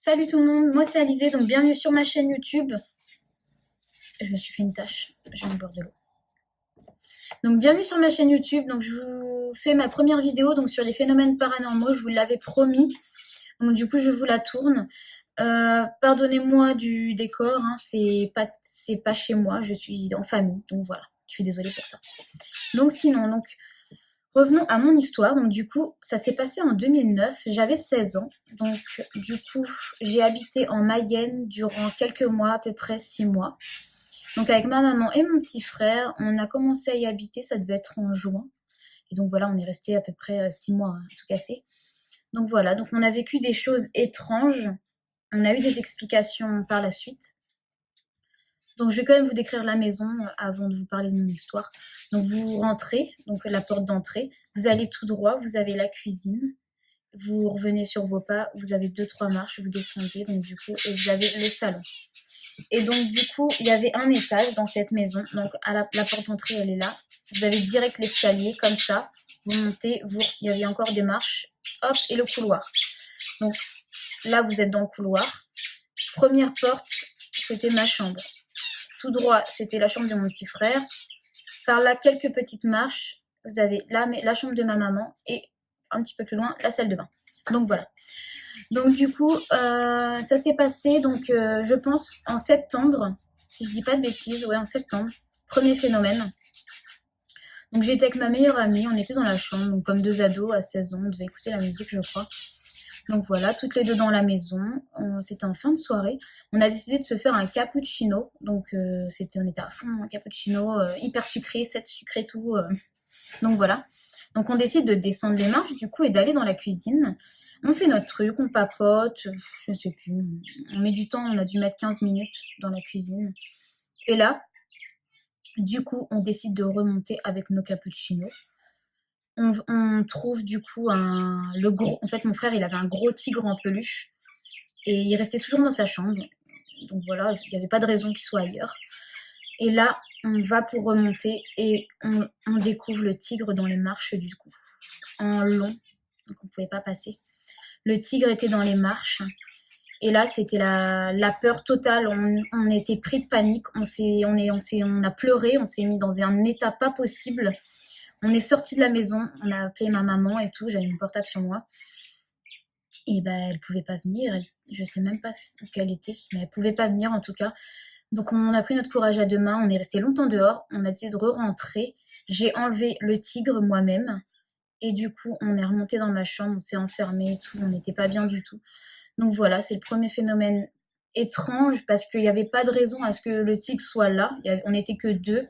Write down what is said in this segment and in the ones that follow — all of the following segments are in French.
Salut tout le monde, moi c'est Alizée, donc bienvenue sur ma chaîne YouTube. Je me suis fait une tâche, j'ai envie de boire de l'eau. Donc bienvenue sur ma chaîne YouTube, donc je vous fais ma première vidéo donc sur les phénomènes paranormaux, je vous l'avais promis. Donc du coup je vous la tourne. Pardonnez-moi du décor, hein, c'est pas chez moi, je suis en famille, donc voilà, je suis désolée pour ça. Donc sinon, revenons à mon histoire. Donc du coup, ça s'est passé en 2009, j'avais 16 ans. Donc du coup, j'ai habité en Mayenne durant quelques mois, à peu près 6 mois. Donc avec ma maman et mon petit frère, on a commencé à y habiter, ça devait être en juin. Et donc voilà, on est resté à peu près 6 mois, hein, tout cassé. Donc voilà, donc on a vécu des choses étranges. On a eu des explications par la suite. Donc je vais quand même vous décrire la maison avant de vous parler de mon histoire. Donc vous rentrez, donc la porte d'entrée, vous allez tout droit, vous avez la cuisine, vous revenez sur vos pas, vous avez 2-3 marches, vous descendez, donc du coup, et vous avez le salon. Et donc du coup, il y avait un étage dans cette maison, donc à la porte d'entrée, elle est là. Vous avez direct l'escalier, comme ça, vous montez, il y avait encore des marches, hop, et le couloir. Donc là, vous êtes dans le couloir. Première porte, c'était ma chambre. Tout droit, c'était la chambre de mon petit frère. Par là, quelques petites marches. Vous avez la chambre de ma maman et un petit peu plus loin, la salle de bain. Donc voilà. Donc du coup, ça s'est passé, donc je pense, en septembre. Si je dis pas de bêtises, ouais, en septembre. Premier phénomène. Donc j'étais avec ma meilleure amie, on était dans la chambre, donc comme deux ados à 16 ans, on devait écouter la musique, je crois. Donc voilà, toutes les deux dans la maison. C'était en fin de soirée. On a décidé de se faire un cappuccino. Donc on était à fond, un cappuccino hyper sucré, 7 sucré tout. Donc voilà. Donc on décide de descendre les marches du coup et d'aller dans la cuisine. On fait notre truc, on papote, je sais plus. On met du temps, on a dû mettre 15 minutes dans la cuisine. Et là, du coup, on décide de remonter avec nos cappuccinos. On trouve du coup en fait mon frère il avait un gros tigre en peluche et il restait toujours dans sa chambre, donc voilà, il n'y avait pas de raison qu'il soit ailleurs. Et là on va pour remonter et on découvre le tigre dans les marches du coup, en long, donc on ne pouvait pas passer. Le tigre était dans les marches et là c'était la peur totale, on était pris de panique, on a pleuré, on s'est mis dans un état pas possible. On est sorti de la maison, on a appelé ma maman et tout, j'avais mon portable sur moi. Et ben, elle pouvait pas venir, je sais même pas où qu'elle était, mais elle pouvait pas venir en tout cas. Donc on a pris notre courage à deux mains, on est resté longtemps dehors, on a décidé de re-rentrer. J'ai enlevé le tigre moi-même et du coup on est remonté dans ma chambre, on s'est enfermé et tout, on n'était pas bien du tout. Donc voilà, c'est le premier phénomène étrange parce qu'il n'y avait pas de raison à ce que le tigre soit là, on n'était que deux.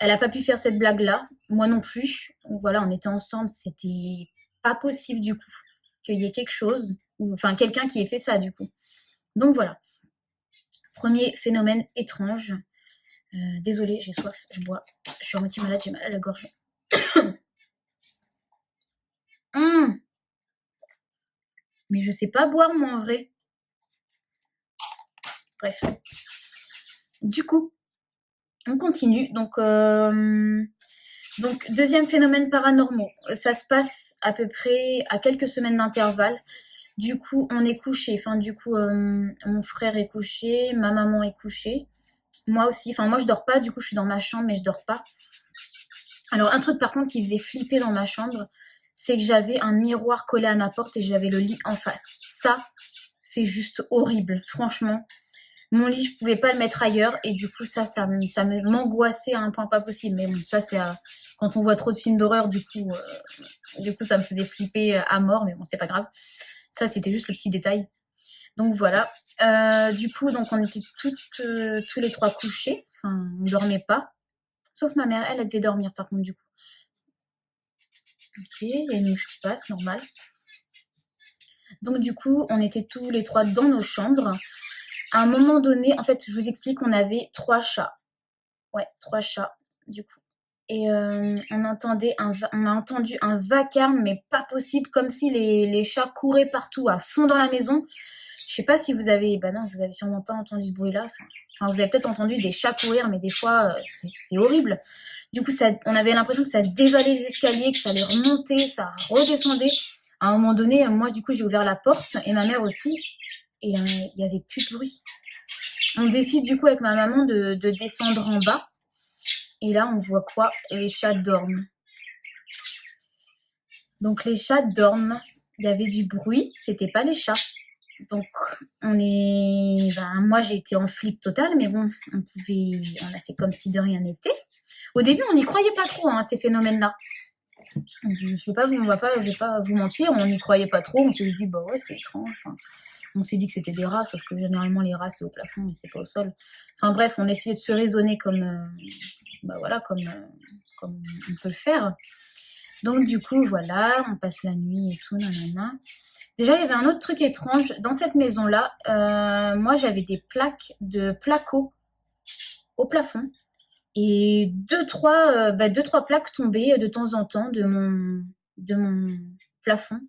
Elle n'a pas pu faire cette blague-là, moi non plus. Donc voilà, on était ensemble, c'était pas possible du coup qu'il y ait quelque chose, ou enfin quelqu'un qui ait fait ça du coup. Donc voilà, premier phénomène étrange. Désolée, j'ai soif, je bois. Je suis à moitié malade, j'ai mal à la gorge. Mais je sais pas boire moi en vrai. Bref. Du coup, on continue. Donc deuxième phénomène paranormal. Ça se passe à peu près à quelques semaines d'intervalle. Du coup, on est couché. Enfin, du coup, mon frère est couché, ma maman est couchée. Moi aussi. Enfin, moi, je dors pas. Du coup, je suis dans ma chambre, mais je dors pas. Alors, un truc par contre qui faisait flipper dans ma chambre, c'est que j'avais un miroir collé à ma porte et j'avais le lit en face. Ça, c'est juste horrible. Franchement, mon lit, je pouvais pas le mettre ailleurs et du coup, ça m'angoissait à un point pas possible. Mais bon, ça, c'est quand on voit trop de films d'horreur, du coup, ça me faisait flipper à mort. Mais bon, c'est pas grave. Ça, c'était juste le petit détail. Donc voilà. Du coup, donc on était tous les trois couchés. Enfin, on dormait pas. Sauf ma mère, elle devait dormir par contre du coup. Ok, il y a une mouche qui passe, normal. Donc du coup, on était tous les trois dans nos chambres. À un moment donné, en fait, je vous explique, on avait 3 chats. Ouais, 3 chats, du coup. Et on a entendu un vacarme, mais pas possible, comme si les chats couraient partout, à fond dans la maison. Je sais pas si vous avez... Bah non, vous avez sûrement pas entendu ce bruit-là. Enfin, vous avez peut-être entendu des chats courir, mais des fois, c'est horrible. Du coup, on avait l'impression que ça dévalait les escaliers, que ça allait remonter, ça redescendait. À un moment donné, moi, du coup, j'ai ouvert la porte, et ma mère aussi. et il n'y avait plus de bruit. On décide du coup avec ma maman de descendre en bas. Et là, on voit quoi? Les chats dorment. Donc les chats dorment. Il y avait du bruit, c'était pas les chats. Donc moi j'ai été en flip total, mais bon, on a fait comme si de rien n'était. Au début, on n'y croyait pas trop ces phénomènes-là. Je vais pas vous mentir, on n'y croyait pas trop. On s'est dit bah ouais, c'est étrange. Enfin, on s'est dit que c'était des rats, sauf que généralement les rats c'est au plafond et c'est pas au sol. Enfin bref, on essayait de se raisonner comme on peut le faire. Donc du coup voilà, on passe la nuit et tout, nanana. Déjà il y avait un autre truc étrange dans cette maison-là. Moi j'avais des plaques de placo au plafond et deux trois plaques tombaient de temps en temps de mon plafond.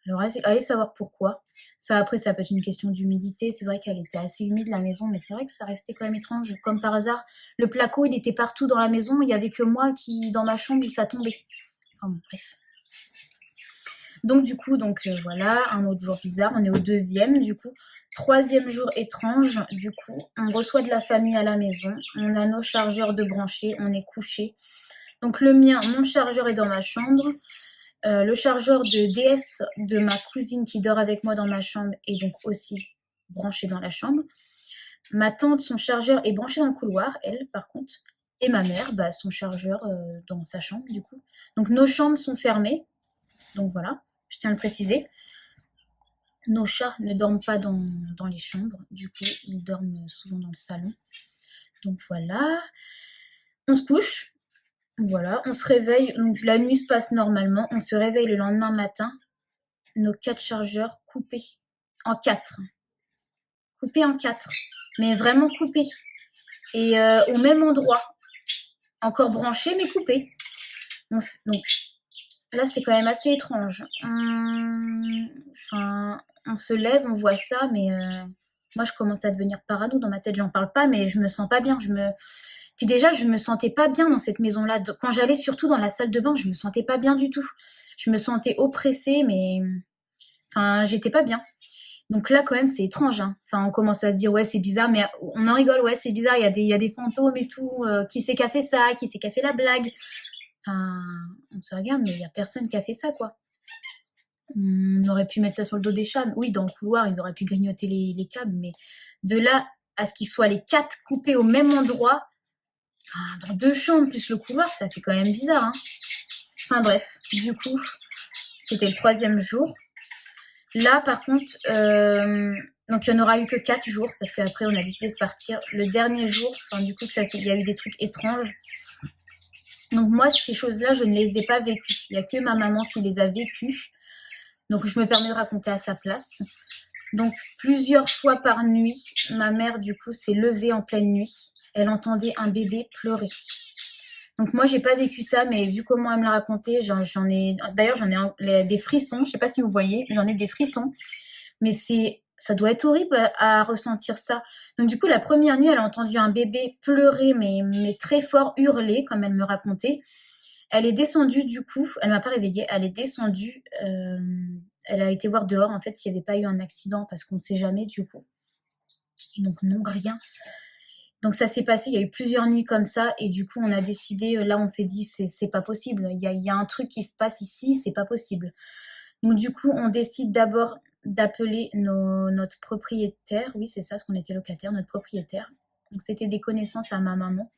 Alors allez savoir pourquoi. Ça après ça peut être une question d'humidité. C'est vrai qu'elle était assez humide la maison, mais c'est vrai que ça restait quand même étrange. Comme par hasard, le placo il était partout dans la maison. Il n'y avait que moi qui dans ma chambre où ça tombait. Enfin bon, bref. Donc du coup, voilà, un autre jour bizarre, on est au deuxième, du coup, troisième jour étrange, du coup, on reçoit de la famille à la maison, on a nos chargeurs de branchés, on est couché. Donc mon chargeur est dans ma chambre, le chargeur de DS de ma cousine qui dort avec moi dans ma chambre est donc aussi branché dans la chambre. Ma tante, son chargeur est branché dans le couloir, elle par contre, et ma mère, son chargeur dans sa chambre du coup. Donc nos chambres sont fermées, donc voilà. Je tiens à le préciser. Nos chats ne dorment pas dans les chambres. Du coup, ils dorment souvent dans le salon. Donc voilà. On se couche. Voilà. On se réveille. Donc la nuit se passe normalement. On se réveille le lendemain matin. Nos 4 chargeurs coupés en 4. Coupés en 4. Mais vraiment coupés. Et au même endroit. Encore branchés, mais coupés. Donc là, c'est quand même assez étrange. On se lève, on voit ça, mais moi, je commence à devenir parano dans ma tête. J'en parle pas, mais je me sens pas bien. Puis déjà, je me sentais pas bien dans cette maison-là. Quand j'allais surtout dans la salle de bain, je me sentais pas bien du tout. Je me sentais oppressée, mais j'étais pas bien. Donc là, quand même, c'est étrange. On commence à se dire, ouais, c'est bizarre, mais on en rigole, ouais, c'est bizarre, il y a des fantômes et tout. Qui c'est qui a fait ça? Qui c'est qui a fait la blague? On se regarde, mais il n'y a personne qui a fait ça, quoi. On aurait pu mettre ça sur le dos des chats. Oui, dans le couloir, ils auraient pu grignoter les câbles, mais de là à ce qu'ils soient les 4 coupés au même endroit, dans 2 chambres plus le couloir, ça fait quand même bizarre. Enfin bref, du coup, c'était le 3e jour. Là, par contre, donc il n'y en aura eu que 4 jours, parce qu'après, on a décidé de partir. Le dernier jour, du coup, il y a eu des trucs étranges. Donc moi, ces choses-là, je ne les ai pas vécues. Il n'y a que ma maman qui les a vécues. Donc je me permets de raconter à sa place. Donc plusieurs fois par nuit, ma mère du coup s'est levée en pleine nuit. Elle entendait un bébé pleurer. Donc moi j'ai pas vécu ça, mais vu comment elle me l'a raconté, j'en ai des frissons. Je sais pas si vous voyez, j'en ai des frissons. Mais ça doit être horrible à ressentir ça. Donc du coup la première nuit, elle a entendu un bébé pleurer, mais très fort, hurler comme elle me racontait. Elle est descendue du coup, elle m'a pas réveillée, elle est descendue, elle a été voir dehors en fait s'il n'y avait pas eu un accident parce qu'on ne sait jamais du coup. Et donc non, rien. Donc ça s'est passé, il y a eu plusieurs nuits comme ça et du coup on a décidé, là on s'est dit c'est pas possible, il y a un truc qui se passe ici, c'est pas possible. Donc du coup on décide d'abord d'appeler notre propriétaire, oui c'est ça, parce qu'on était locataire, notre propriétaire. Donc c'était des connaissances à ma maman.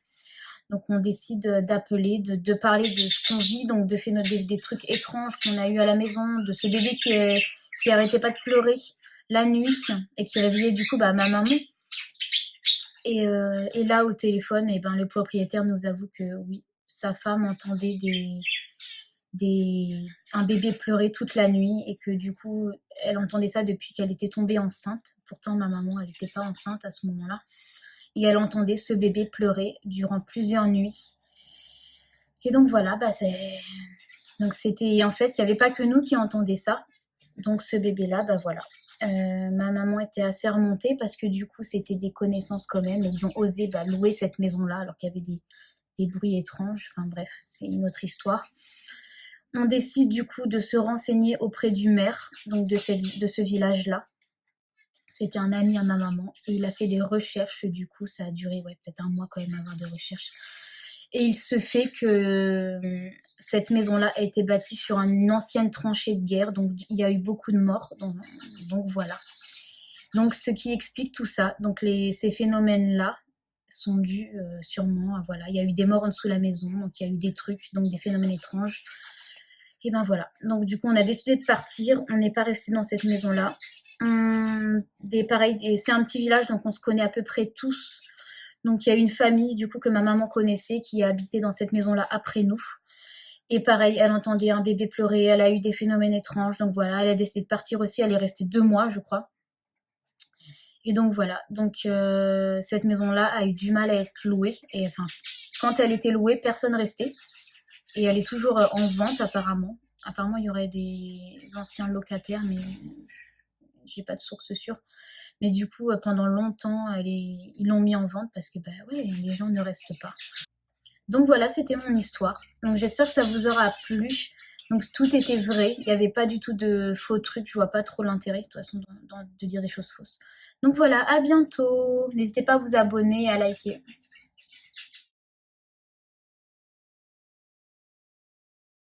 Donc on décide d'appeler, de parler de ce qu'on vit, donc de faire des trucs étranges qu'on a eu à la maison, de ce bébé qui arrêtait pas de pleurer la nuit et qui réveillait du coup ma maman. Et là au téléphone, le propriétaire nous avoue que oui, sa femme entendait un bébé pleurer toute la nuit et que du coup elle entendait ça depuis qu'elle était tombée enceinte. Pourtant ma maman elle n'était pas enceinte à ce moment-là. Et elle entendait ce bébé pleurer durant plusieurs nuits. Et donc voilà, donc c'était en fait, il n'y avait pas que nous qui entendions ça. Donc ce bébé-là, voilà. Ma maman était assez remontée parce que du coup, c'était des connaissances quand même. Et ils ont osé louer cette maison-là alors qu'il y avait des bruits étranges. Enfin bref, c'est une autre histoire. On décide du coup de se renseigner auprès du maire donc de ce village-là. C'était un ami à ma maman et il a fait des recherches, du coup ça a duré ouais, peut-être un mois quand même avant de recherches. Et il se fait que cette maison-là a été bâtie sur une ancienne tranchée de guerre, donc il y a eu beaucoup de morts, donc voilà. Donc ce qui explique tout ça, donc ces phénomènes-là sont dus sûrement à voilà, il y a eu des morts en dessous de la maison, donc il y a eu des trucs, donc des phénomènes étranges. Et ben voilà, donc du coup on a décidé de partir, on n'est pas resté dans cette maison-là. C'est un petit village, donc on se connaît à peu près tous. Donc il y a une famille du coup que ma maman connaissait qui a habité dans cette maison-là après nous. Et pareil, elle entendait un bébé pleurer, elle a eu des phénomènes étranges, donc voilà, elle a décidé de partir aussi, elle est restée 2 mois je crois. Et donc voilà, donc cette maison-là a eu du mal à être louée. Et enfin, quand elle était louée, personne restait. Et elle est toujours en vente apparemment. Apparemment, il y aurait des anciens locataires, mais j'ai pas de source sûre. Mais du coup, pendant longtemps, ils l'ont mis en vente parce que bah ouais, les gens ne restent pas. Donc voilà, c'était mon histoire. Donc j'espère que ça vous aura plu. Donc tout était vrai, il n'y avait pas du tout de faux trucs, je vois pas trop l'intérêt de toute façon de dire des choses fausses. Donc voilà, à bientôt. N'hésitez pas à vous abonner et à liker.